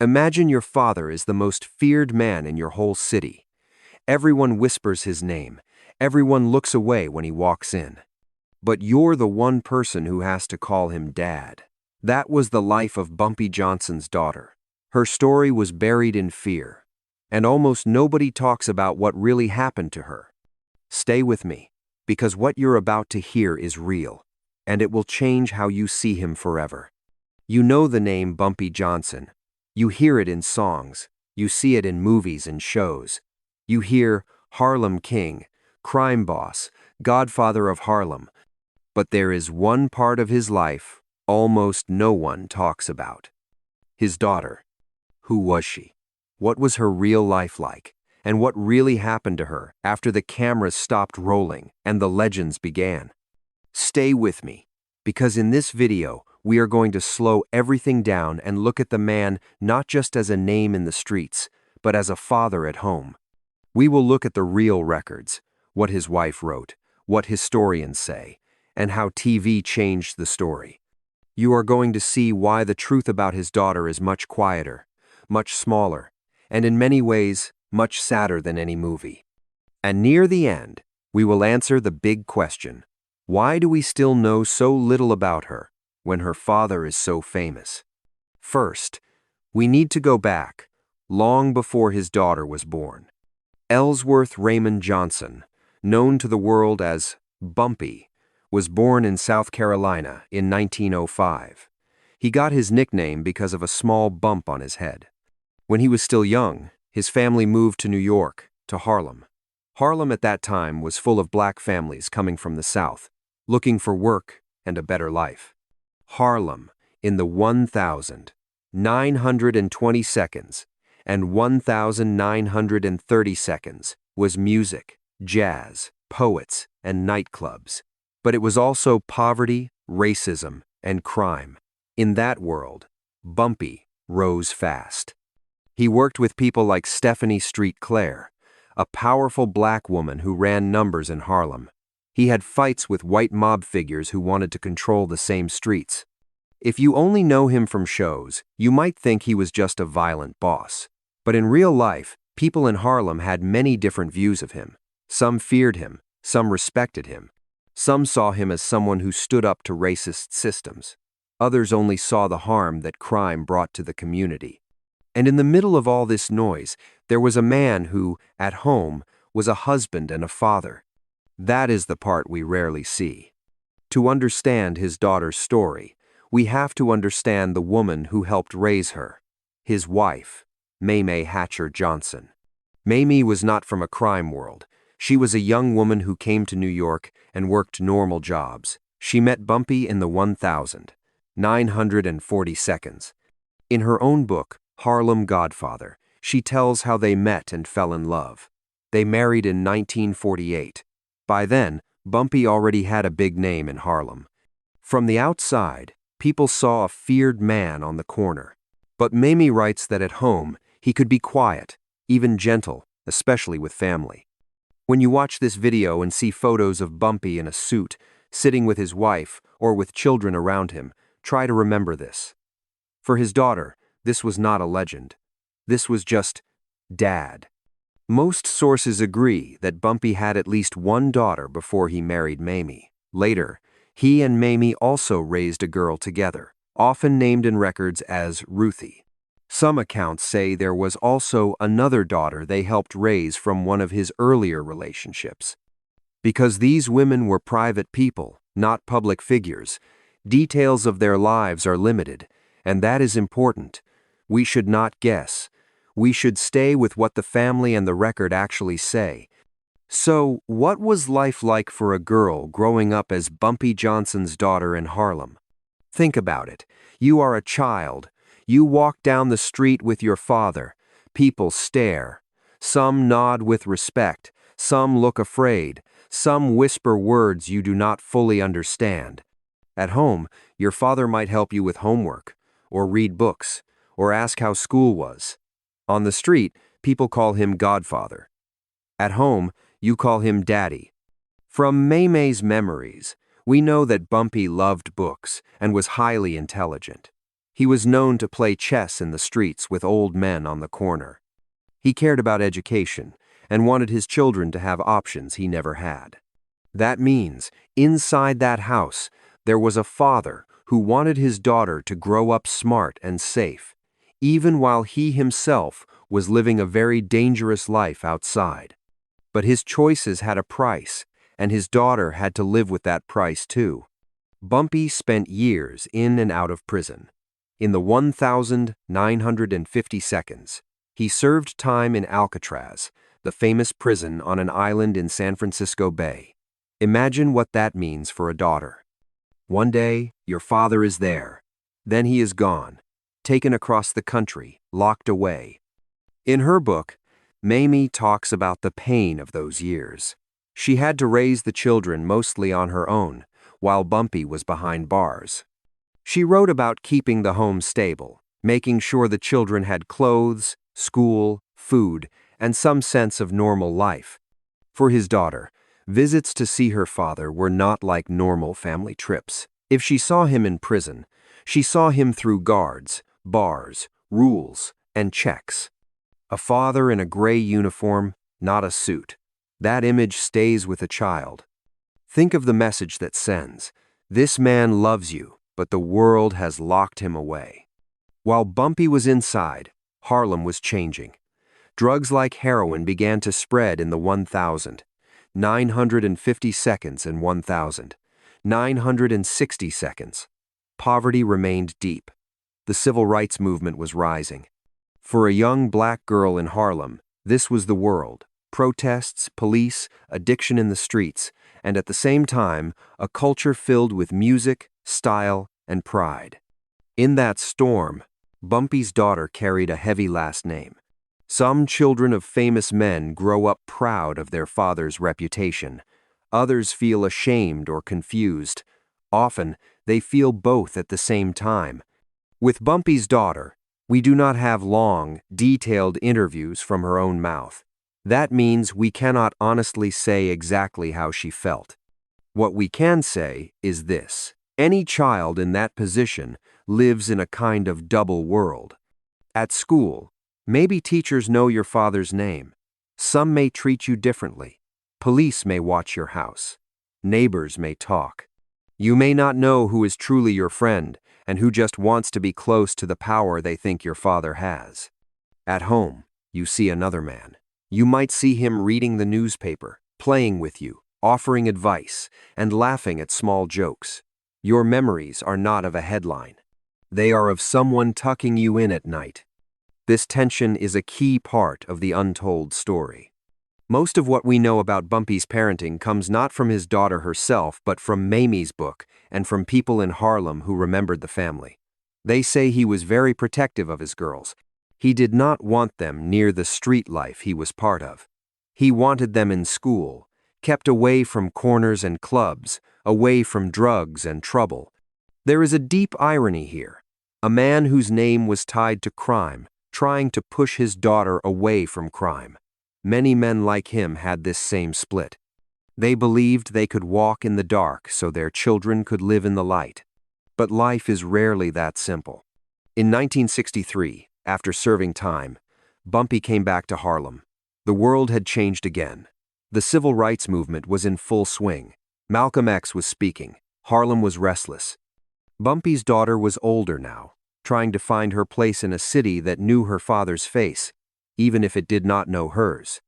Imagine your father is the most feared man in your whole city. Everyone whispers his name. Everyone looks away when he walks in. But you're the one person who has to call him Dad. That was the life of Bumpy Johnson's daughter. Her story was buried in fear, and almost nobody talks about what really happened to her. Stay with me, because what you're about to hear is real, and it will change how you see him forever. You know the name Bumpy Johnson. You hear it in songs. You see it in movies and shows. You hear Harlem King, crime boss, Godfather of Harlem. But there is one part of his life almost no one talks about. His daughter. Who was she? What was her real life like? And what really happened to her after the cameras stopped rolling and the legends began? Stay with me, because in this video, we are going to slow everything down and look at the man not just as a name in the streets, but as a father at home. We will look at the real records, what his wife wrote, what historians say, and how TV changed the story. You are going to see why the truth about his daughter is much quieter, much smaller, and in many ways, much sadder than any movie. And near the end, we will answer the big question: why do we still know so little about her when her father is so famous? First, we need to go back, long before his daughter was born. Ellsworth Raymond Johnson, known to the world as Bumpy, was born in South Carolina in 1905. He got his nickname because of a small bump on his head. When he was still young, his family moved to New York, to Harlem. Harlem at that time was full of black families coming from the South, looking for work and a better life. Harlem, in the 1,920 seconds and 1,930 seconds, was music, jazz, poets, and nightclubs. But it was also poverty, racism, and crime. In that world, Bumpy rose fast. He worked with people like Stephanie Street Claire, a powerful black woman who ran numbers in Harlem. He had fights with white mob figures who wanted to control the same streets. If you only know him from shows, you might think he was just a violent boss. But in real life, people in Harlem had many different views of him. Some feared him, some respected him. Some saw him as someone who stood up to racist systems. Others only saw the harm that crime brought to the community. And in the middle of all this noise, there was a man who, at home, was a husband and a father. That is the part we rarely see. To understand his daughter's story, we have to understand the woman who helped raise her, his wife, Mayme Johnson. Mayme was not from a crime world. She was a young woman who came to New York and worked normal jobs. She met Bumpy in the 1,940 seconds. In her own book, Harlem Godfather, she tells how they met and fell in love. They married in 1948. By then, Bumpy already had a big name in Harlem. From the outside, people saw a feared man on the corner. But Mayme writes that at home, he could be quiet, even gentle, especially with family. When you watch this video and see photos of Bumpy in a suit, sitting with his wife or with children around him, try to remember this. For his daughter, this was not a legend. This was just Dad. Most sources agree that Bumpy had at least one daughter before he married Mayme. Later, he and Mayme also raised a girl together, often named in records as Ruthie. Some accounts say there was also another daughter they helped raise from one of his earlier relationships. Because these women were private people, not public figures, details of their lives are limited, and that is important. We should not guess. We should stay with what the family and the record actually say. So, what was life like for a girl growing up as Bumpy Johnson's daughter in Harlem? Think about it. You are a child. You walk down the street with your father. People stare. Some nod with respect. Some look afraid. Some whisper words you do not fully understand. At home, your father might help you with homework, or read books, or ask how school was. On the street, people call him Godfather. At home, you call him Daddy. From Mayme's memories, we know that Bumpy loved books and was highly intelligent. He was known to play chess in the streets with old men on the corner. He cared about education and wanted his children to have options he never had. That means, inside that house, there was a father who wanted his daughter to grow up smart and safe, even while he himself was living a very dangerous life outside. But his choices had a price, and his daughter had to live with that price too. Bumpy spent years in and out of prison. In the 1,950 seconds, he served time in Alcatraz, the famous prison on an island in San Francisco Bay. Imagine what that means for a daughter. One day, your father is there. Then he is gone, taken across the country, locked away. In her book, Mayme talks about the pain of those years. She had to raise the children mostly on her own, while Bumpy was behind bars. She wrote about keeping the home stable, making sure the children had clothes, school, food, and some sense of normal life. For his daughter, visits to see her father were not like normal family trips. If she saw him in prison, she saw him through guards, bars, rules, and checks. A father in a gray uniform, not a suit. That image stays with a child. Think of the message that sends. This man loves you, but the world has locked him away. While Bumpy was inside, Harlem was changing. Drugs like heroin began to spread in the 1,950 seconds and 1,960 seconds. Poverty remained deep. The civil rights movement was rising. For a young black girl in Harlem, this was the world. Protests, police, addiction in the streets, and at the same time, a culture filled with music, style, and pride. In that storm, Bumpy's daughter carried a heavy last name. Some children of famous men grow up proud of their father's reputation. Others feel ashamed or confused. Often, they feel both at the same time. With Bumpy's daughter, we do not have long, detailed interviews from her own mouth. That means we cannot honestly say exactly how she felt. What we can say is this: any child in that position lives in a kind of double world. At school, maybe teachers know your father's name. Some may treat you differently. Police may watch your house. Neighbors may talk. You may not know who is truly your friend and who just wants to be close to the power they think your father has. At home, you see another man. You might see him reading the newspaper, playing with you, offering advice, and laughing at small jokes. Your memories are not of a headline. They are of someone tucking you in at night. This tension is a key part of the untold story. Most of what we know about Bumpy's parenting comes not from his daughter herself, but from Mayme's book and from people in Harlem who remembered the family. They say he was very protective of his girls. He did not want them near the street life he was part of. He wanted them in school, kept away from corners and clubs, away from drugs and trouble. There is a deep irony here. A man whose name was tied to crime, trying to push his daughter away from crime. Many men like him had this same split. They believed they could walk in the dark so their children could live in the light. But life is rarely that simple. In 1963, after serving time, Bumpy came back to Harlem. The world had changed again. The civil rights movement was in full swing. Malcolm X was speaking. Harlem was restless. Bumpy's daughter was older now, trying to find her place in a city that knew her father's face, even if it did not know hers.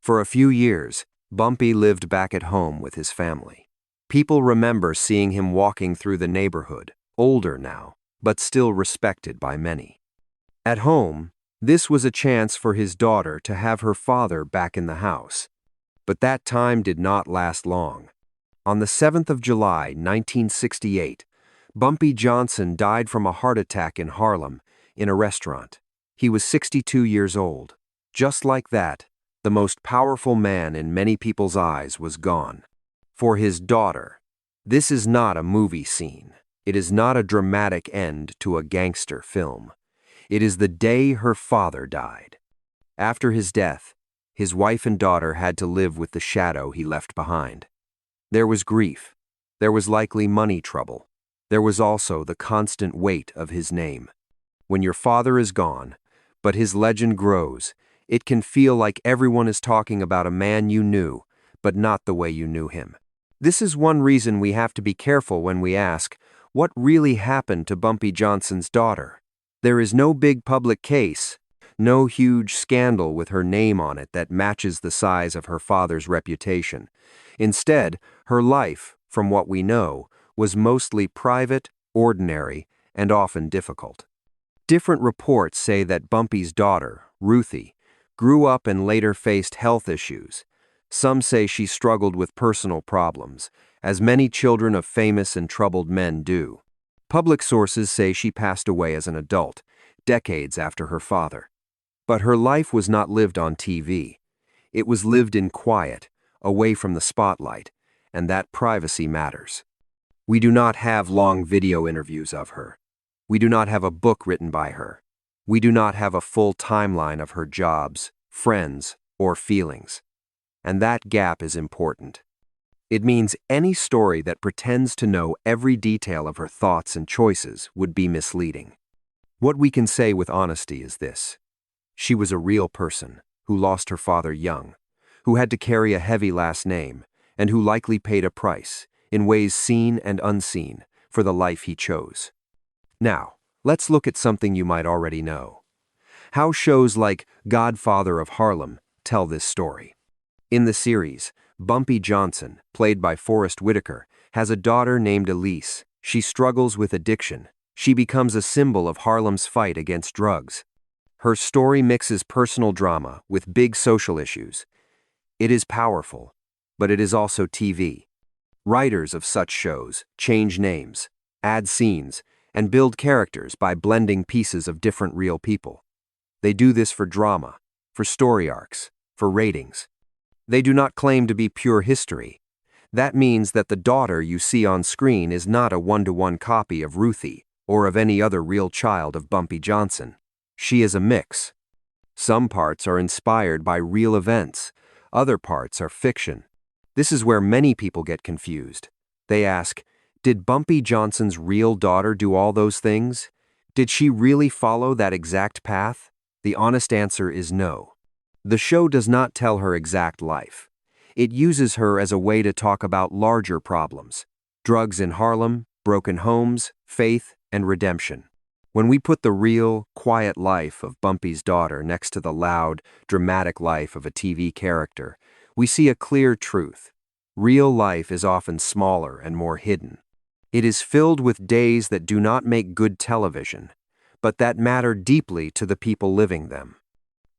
For a few years, Bumpy lived back at home with his family. People remember seeing him walking through the neighborhood, older now, but still respected by many. At home, this was a chance for his daughter to have her father back in the house. But that time did not last long. On the 7th of July, 1968, Bumpy Johnson died from a heart attack in Harlem, in a restaurant. He was 62 years old. Just like that, the most powerful man in many people's eyes was gone. For his daughter, this is not a movie scene. It is not a dramatic end to a gangster film. It is the day her father died. After his death, his wife and daughter had to live with the shadow he left behind. There was grief. There was likely money trouble. There was also the constant weight of his name. When your father is gone, but his legend grows, it can feel like everyone is talking about a man you knew, but not the way you knew him. This is one reason we have to be careful when we ask, what really happened to Bumpy Johnson's daughter? There is no big public case, no huge scandal with her name on it that matches the size of her father's reputation. Instead, her life, from what we know, was mostly private, ordinary, and often difficult. Different reports say that Bumpy's daughter, Ruthie, grew up and later faced health issues. Some say she struggled with personal problems, as many children of famous and troubled men do. Public sources say she passed away as an adult, decades after her father. But her life was not lived on TV. It was lived in quiet, away from the spotlight, and that privacy matters. We do not have long video interviews of her. We do not have a book written by her. We do not have a full timeline of her jobs, friends, or feelings. And that gap is important. It means any story that pretends to know every detail of her thoughts and choices would be misleading. What we can say with honesty is this: she was a real person who lost her father young, who had to carry a heavy last name, and who likely paid a price, in ways seen and unseen, for the life he chose. Now, let's look at something you might already know. How shows like Godfather of Harlem tell this story. In the series, Bumpy Johnson, played by Forrest Whitaker, has a daughter named Elise. She struggles with addiction. She becomes a symbol of Harlem's fight against drugs. Her story mixes personal drama with big social issues. It is powerful, but it is also TV. Writers of such shows change names, add scenes, and build characters by blending pieces of different real people. They do this for drama, for story arcs, for ratings. They do not claim to be pure history. That means that the daughter you see on screen is not a one-to-one copy of Ruthie or of any other real child of Bumpy Johnson. She is a mix. Some parts are inspired by real events. Other parts are fiction. This is where many people get confused. They ask, did Bumpy Johnson's real daughter do all those things? Did she really follow that exact path? The honest answer is no. The show does not tell her exact life. It uses her as a way to talk about larger problems: drugs in Harlem, broken homes, faith, and redemption. When we put the real, quiet life of Bumpy's daughter next to the loud, dramatic life of a TV character, we see a clear truth. Real life is often smaller and more hidden. It is filled with days that do not make good television, but that matter deeply to the people living them.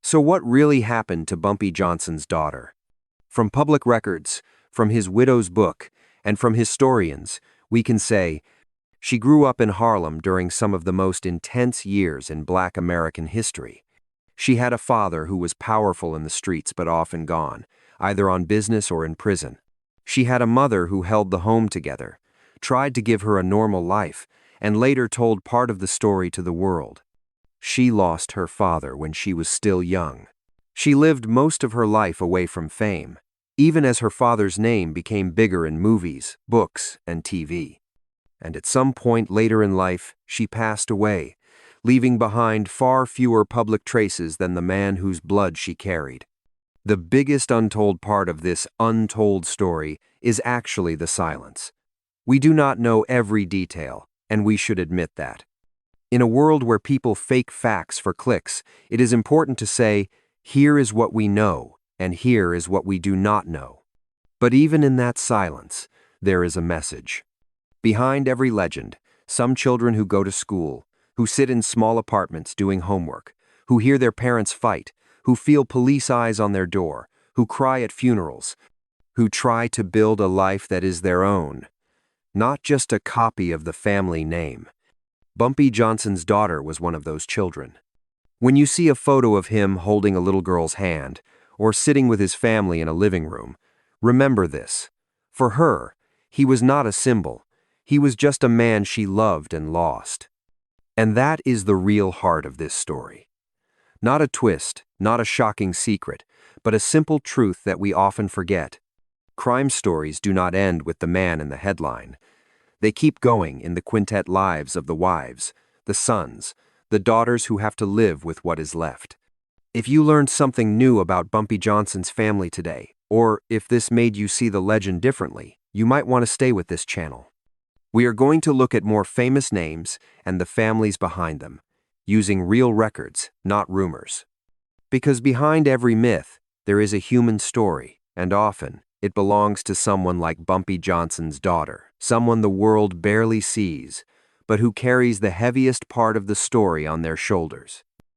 So what really happened to Bumpy Johnson's daughter? From public records, from his widow's book, and from historians, we can say, she grew up in Harlem during some of the most intense years in Black American history. She had a father who was powerful in the streets but often gone, either on business or in prison. She had a mother who held the home together, tried to give her a normal life, and later told part of the story to the world. She lost her father when she was still young. She lived most of her life away from fame, even as her father's name became bigger in movies, books, and TV. And at some point later in life, she passed away, leaving behind far fewer public traces than the man whose blood she carried. The biggest untold part of this untold story is actually the silence. We do not know every detail, and we should admit that. In a world where people fake facts for clicks, it is important to say, here is what we know, and here is what we do not know. But even in that silence, there is a message. Behind every legend, some children who go to school, who sit in small apartments doing homework, who hear their parents fight, who feel police eyes on their door, who cry at funerals, who try to build a life that is their own, not just a copy of the family name. Bumpy Johnson's daughter was one of those children. When you see a photo of him holding a little girl's hand, or sitting with his family in a living room, remember this. For her, he was not a symbol. He was just a man she loved and lost. And that is the real heart of this story. Not a twist, not a shocking secret, but a simple truth that we often forget. Crime stories do not end with the man in the headline. They keep going in the quintet lives of the wives, the sons, the daughters who have to live with what is left. If you learned something new about Bumpy Johnson's family today, or if this made you see the legend differently, you might want to stay with this channel. We are going to look at more famous names and the families behind them, using real records, not rumors. Because behind every myth, there is a human story, and often, it belongs to someone like Bumpy Johnson's daughter, someone the world barely sees, but who carries the heaviest part of the story on their shoulders.